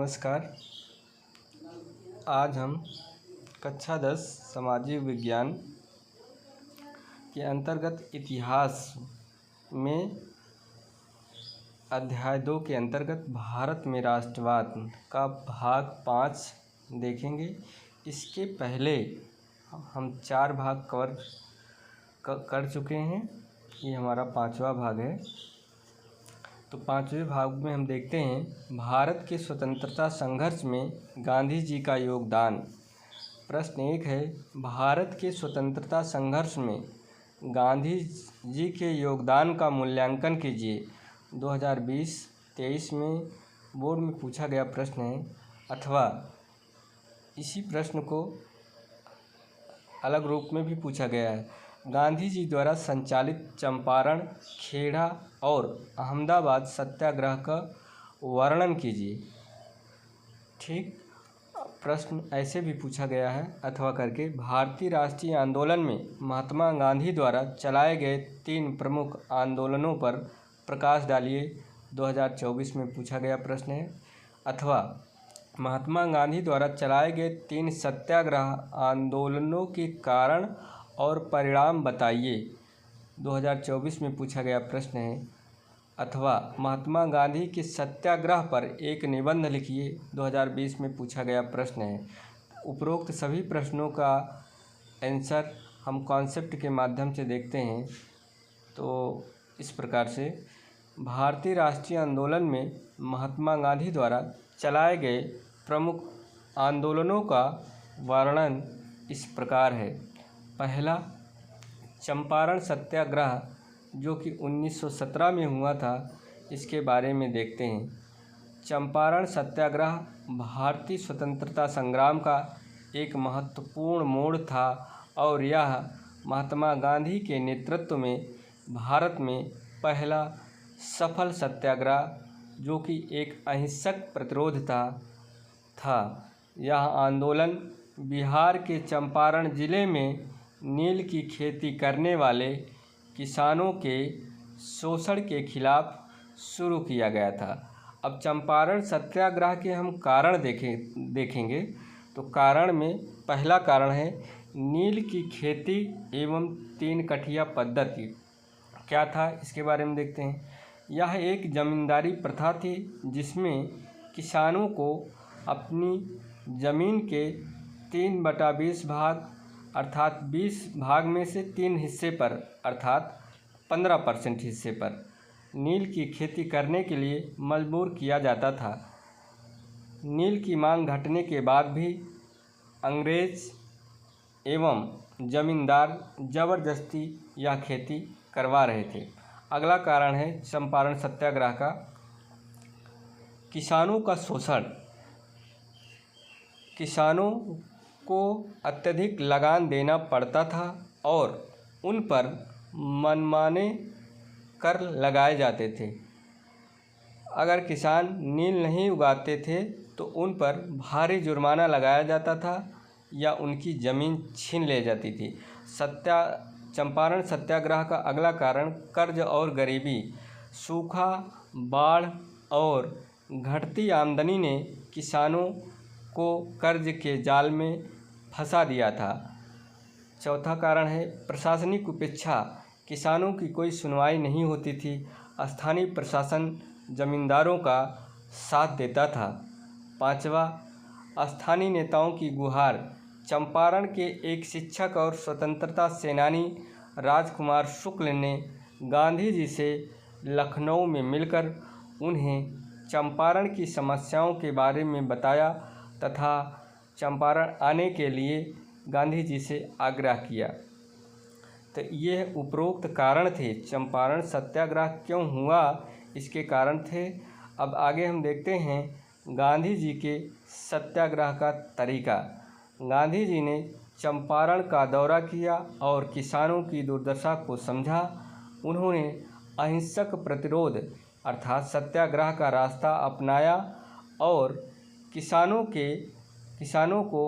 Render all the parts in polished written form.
नमस्कार। आज हम कक्षा 10 सामाजिक विज्ञान के अंतर्गत इतिहास में अध्याय 2 के अंतर्गत भारत में राष्ट्रवाद का भाग 5 देखेंगे। इसके पहले हम 4 भाग कवर कर चुके हैं। ये हमारा 5वां भाग है। तो 5वें भाग में हम देखते हैं भारत के स्वतंत्रता संघर्ष में गांधी जी का योगदान। प्रश्न 1 है, भारत के स्वतंत्रता संघर्ष में गांधी जी के योगदान का मूल्यांकन कीजिए। 2020-23 में बोर्ड में पूछा गया प्रश्न है, अथवा इसी प्रश्न को अलग रूप में भी पूछा गया है। गांधी जी द्वारा संचालित चंपारण, खेड़ा और अहमदाबाद सत्याग्रह का वर्णन कीजिए। ठीक, प्रश्न ऐसे भी पूछा गया है अथवा करके, भारतीय राष्ट्रीय आंदोलन में महात्मा गांधी द्वारा चलाए गए 3 प्रमुख आंदोलनों पर प्रकाश डालिए। 2024 में पूछा गया प्रश्न है। अथवा महात्मा गांधी द्वारा चलाए गए 3 सत्याग्रह आंदोलनों के कारण और परिणाम बताइए। 2024 में पूछा गया प्रश्न है। अथवा महात्मा गांधी के सत्याग्रह पर एक निबंध लिखिए। 2020 में पूछा गया प्रश्न है। उपरोक्त सभी प्रश्नों का आंसर हम कॉन्सेप्ट के माध्यम से देखते हैं। तो इस प्रकार से भारतीय राष्ट्रीय आंदोलन में महात्मा गांधी द्वारा चलाए गए प्रमुख आंदोलनों का वर्णन इस प्रकार है। पहला, चंपारण सत्याग्रह, जो कि 1917 में हुआ था, इसके बारे में देखते हैं। चंपारण सत्याग्रह भारतीय स्वतंत्रता संग्राम का एक महत्वपूर्ण मोड़ था और यह महात्मा गांधी के नेतृत्व में भारत में पहला सफल सत्याग्रह, जो कि एक अहिंसक प्रतिरोध था। यह आंदोलन बिहार के चंपारण जिले में नील की खेती करने वाले किसानों के शोषण के खिलाफ शुरू किया गया था। अब चंपारण सत्याग्रह के हम कारण देखेंगे। तो कारण में पहला कारण है नील की खेती एवं 3 कठिया पद्धति। क्या था, इसके बारे में देखते हैं। यह एक जमींदारी प्रथा थी जिसमें किसानों को अपनी ज़मीन के 3/20 भाग अर्थात 20 भाग में से 3 हिस्से पर अर्थात 15% हिस्से पर नील की खेती करने के लिए मजबूर किया जाता था। नील की मांग घटने के बाद भी अंग्रेज एवं जमींदार ज़बरदस्ती यह खेती करवा रहे थे। अगला कारण है चंपारण सत्याग्रह का किसानों का शोषण। किसानों को अत्यधिक लगान देना पड़ता था और उन पर मनमाने कर लगाए जाते थे। अगर किसान नील नहीं उगाते थे तो उन पर भारी जुर्माना लगाया जाता था या उनकी ज़मीन छीन ले जाती थी। चंपारण सत्याग्रह का अगला कारण कर्ज और गरीबी। सूखा, बाढ़ और घटती आमदनी ने किसानों को कर्ज के जाल में फंसा दिया था। चौथा कारण है प्रशासनिक उपेक्षा। किसानों की कोई सुनवाई नहीं होती थी। स्थानीय प्रशासन जमींदारों का साथ देता था। पांचवा, स्थानीय नेताओं की गुहार। चंपारण के एक शिक्षक और स्वतंत्रता सेनानी राजकुमार शुक्ल ने गांधी जी से लखनऊ में मिलकर उन्हें चंपारण की समस्याओं के बारे में बताया तथा चंपारण आने के लिए गांधी जी से आग्रह किया। तो ये उपरोक्त कारण थे। चंपारण सत्याग्रह क्यों हुआ, इसके कारण थे। अब आगे हम देखते हैं गांधी जी के सत्याग्रह का तरीका। गांधी जी ने चंपारण का दौरा किया और किसानों की दुर्दशा को समझा। उन्होंने अहिंसक प्रतिरोध अर्थात सत्याग्रह का रास्ता अपनाया और किसानों को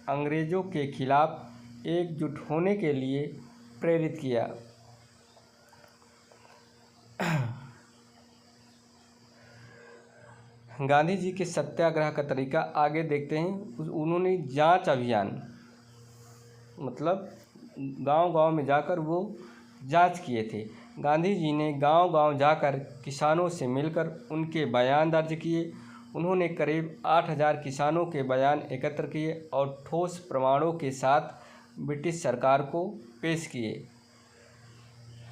अंग्रेज़ों के खिलाफ एकजुट होने के लिए प्रेरित किया। गांधी जी के सत्याग्रह का तरीका आगे देखते हैं। उन्होंने जांच अभियान, मतलब गांव-गांव में जाकर वो जांच किए थे। गांधी जी ने गांव-गांव जाकर किसानों से मिलकर उनके बयान दर्ज किए। उन्होंने करीब 8000 किसानों के बयान एकत्र किए और ठोस प्रमाणों के साथ ब्रिटिश सरकार को पेश किए।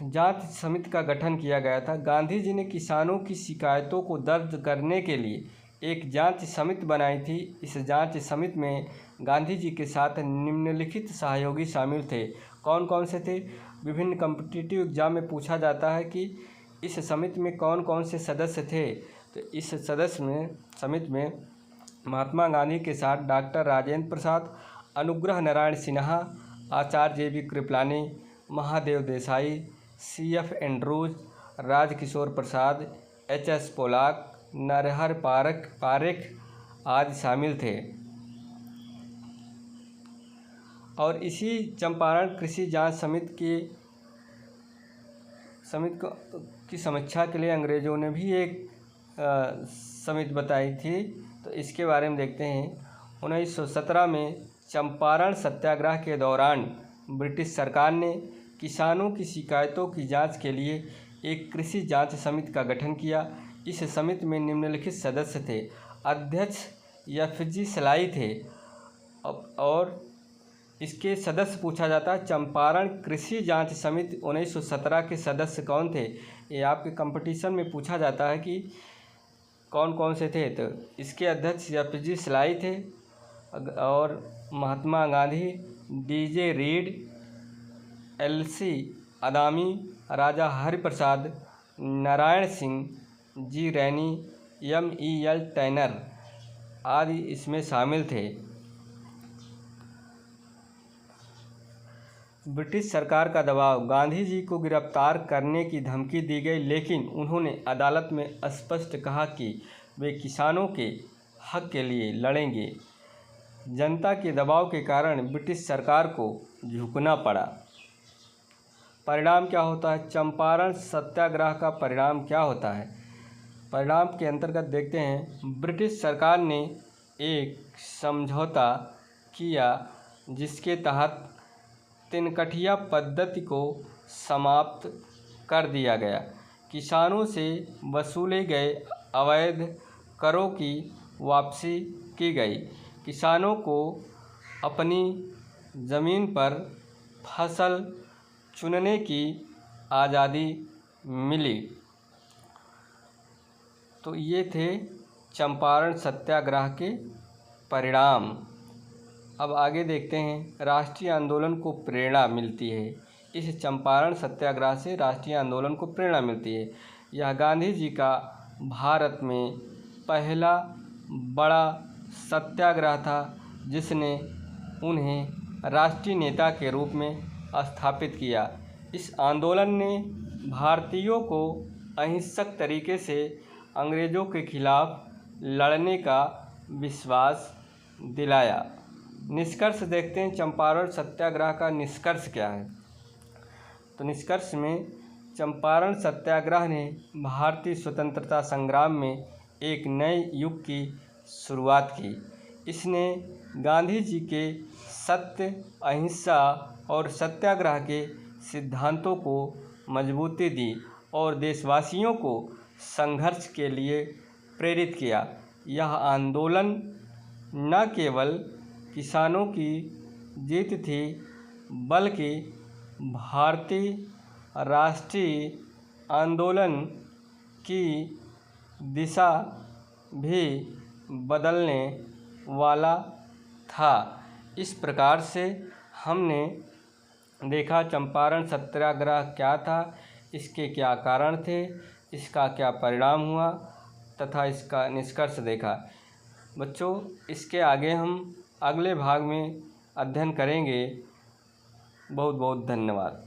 जांच समिति का गठन किया गया था। गांधी जी ने किसानों की शिकायतों को दर्ज करने के लिए एक जांच समिति बनाई थी। इस जांच समिति में गांधी जी के साथ निम्नलिखित सहयोगी शामिल थे। कौन कौन से थे? विभिन्न कॉम्पिटिटिव एग्जाम में पूछा जाता है कि इस समिति में कौन कौन से सदस्य थे। तो इस समिति में महात्मा गांधी के साथ doctor Rajendra Prasad, Anugrah Narayan Sinha, Acharya JB. Kripalani, Mahadev Desai, C.F. Andrews, Rajkishore Prasad, H.S. Polak, Narhar Parekh आदि शामिल थे। और इसी चंपारण कृषि जांच समिति की समीक्षा के लिए अंग्रेज़ों ने भी एक समिति बताई थी। तो इसके बारे में देखते हैं। 1917 में चंपारण सत्याग्रह के दौरान ब्रिटिश सरकार ने किसानों की शिकायतों की जांच के लिए एक कृषि जांच समिति का गठन किया। इस समिति में निम्नलिखित सदस्य थे। अध्यक्ष F.G. सलाई थे। और इसके सदस्य पूछा जाता है। चंपारण कृषि जांच समिति 1917 के सदस्य कौन थे? ये आपके कंपटीशन में पूछा जाता है कि कौन कौन से थे। तो इसके अध्यक्ष F.G. सलाई थे और Mahatma Gandhi, D.J. Read, L.C. अदामी, राजा हरिप्रसाद, नारायण सिंह, G. रैनी, M.E.L. टैनर आदि इसमें शामिल थे। ब्रिटिश सरकार का दबाव। गांधी जी को गिरफ्तार करने की धमकी दी गई, लेकिन उन्होंने अदालत में स्पष्ट कहा कि वे किसानों के हक के लिए लड़ेंगे। जनता के दबाव के कारण ब्रिटिश सरकार को झुकना पड़ा। परिणाम क्या होता है? चंपारण सत्याग्रह का परिणाम क्या होता है? परिणाम के अंतर्गत देखते हैं। ब्रिटिश सरकार ने एक समझौता किया जिसके तहत तिनकठिया पद्धति को समाप्त कर दिया गया। किसानों से वसूले गए अवैध करों की वापसी की गई। किसानों को अपनी ज़मीन पर फसल चुनने की आज़ादी मिली। तो ये थे चंपारण सत्याग्रह के परिणाम। अब आगे देखते हैं। राष्ट्रीय आंदोलन को प्रेरणा मिलती है। इस चंपारण सत्याग्रह से राष्ट्रीय आंदोलन को प्रेरणा मिलती है। यह गांधी जी का भारत में पहला बड़ा सत्याग्रह था जिसने उन्हें राष्ट्रीय नेता के रूप में स्थापित किया। इस आंदोलन ने भारतीयों को अहिंसक तरीके से अंग्रेज़ों के खिलाफ लड़ने का विश्वास दिलाया। निष्कर्ष देखते हैं। चंपारण सत्याग्रह का निष्कर्ष क्या है? तो निष्कर्ष में चंपारण सत्याग्रह ने भारतीय स्वतंत्रता संग्राम में एक नए युग की शुरुआत की। इसने गांधी जी के सत्य, अहिंसा और सत्याग्रह के सिद्धांतों को मजबूती दी और देशवासियों को संघर्ष के लिए प्रेरित किया। यह आंदोलन न केवल किसानों की जीत थी, बल्कि भारतीय राष्ट्रीय आंदोलन की दिशा भी बदलने वाला था। इस प्रकार से हमने देखा चंपारण सत्याग्रह क्या था, इसके क्या कारण थे, इसका क्या परिणाम हुआ तथा इसका निष्कर्ष देखा। बच्चों, इसके आगे हम अगले भाग में अध्ययन करेंगे। बहुत बहुत धन्यवाद।